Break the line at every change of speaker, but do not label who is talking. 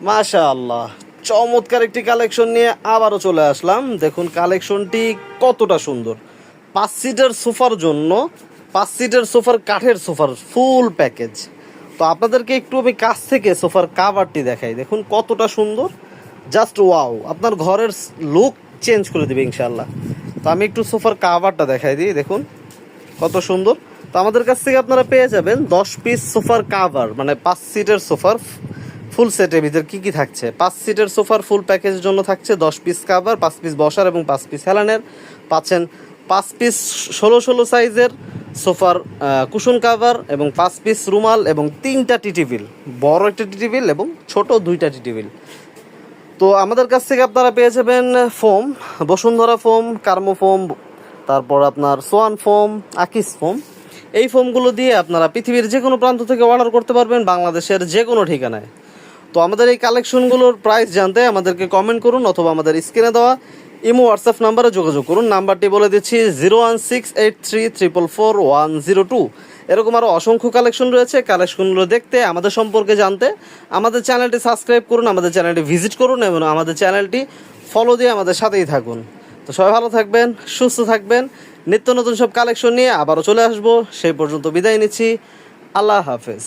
মাশাআল্লাহ, চমৎকার একটি কালেকশন নিয়ে আবারও চলে আসলাম। দেখুন কালেকশনটি কতটা সুন্দর। 5 সিটের সোফার জন্য, 5 সিটের সোফার, কাঠের সোফার ফুল প্যাকেজ। তো আপনাদেরকে একটু আমি কাছ থেকে সোফার কাভারটি দেখাই। দেখুন কতটা সুন্দর, জাস্ট ওয়াও, আপনার ঘরের লুক চেঞ্জ করে দেবে ইনশাআল্লাহ। তো আমি একটু সোফার কাভারটা দেখাই দিই। দেখুন কত সুন্দর। তো আমাদের কাছ থেকে আপনারা পেয়ে যাবেন 10 পিস সোফার কাভার, মানে 5 সিটের সোফার ফুল সেটের ভিতরে কী কী থাকছে। 5 সিটের সোফার ফুল প্যাকেজের জন্য থাকছে 10 পিস কাভার, 5 পিস বসার এবং 5 পিস হেলানের। পাচ্ছেন 5 পিস 16-16 সাইজের সোফার কুশন কাভার এবং 5 পিস রুমাল এবং 3টা টি টেবিল, বড় একটা টি টেবিল এবং ছোট 2টা টি টেবিল। তো আমাদের কাছ থেকে আপনারা পেয়ে যাবেন ফোম, বসুন্ধরা ফোম, কার্মো ফোম, তারপর আপনার সোয়ান ফোম, আকিস ফোম। এই ফোমগুলো দিয়ে আপনারা পৃথিবীর যে কোনো প্রান্ত থেকে অর্ডার করতে পারবেন, বাংলাদেশের যে কোনো ঠিকানায়। তো আমাদের এই কালেকশনগুলোর প্রাইস জানতে আমাদেরকে কমেন্ট করুন অথবা আমাদের স্ক্রিনে দেওয়া ইমো হোয়াটসঅ্যাপ নাম্বারে যোগাযোগ করুন। নাম্বারটি বলে দিচ্ছি 01683440102। এরকম আরও অসংখ্য কালেকশন রয়েছে। কালেকশনগুলো দেখতে, আমাদের সম্পর্কে জানতে আমাদের চ্যানেলটি সাবস্ক্রাইব করুন, আমাদের চ্যানেলটি ভিজিট করুন এবং আমাদের চ্যানেলটি ফলো দিয়ে আমাদের সাথেই থাকুন। তো সবাই ভালো থাকবেন, সুস্থ থাকবেন। নিত্য নতুন সব কালেকশন নিয়ে আবারও চলে আসবো। সেই পর্যন্ত বিদায় নিচ্ছি। আল্লাহ হাফেজ।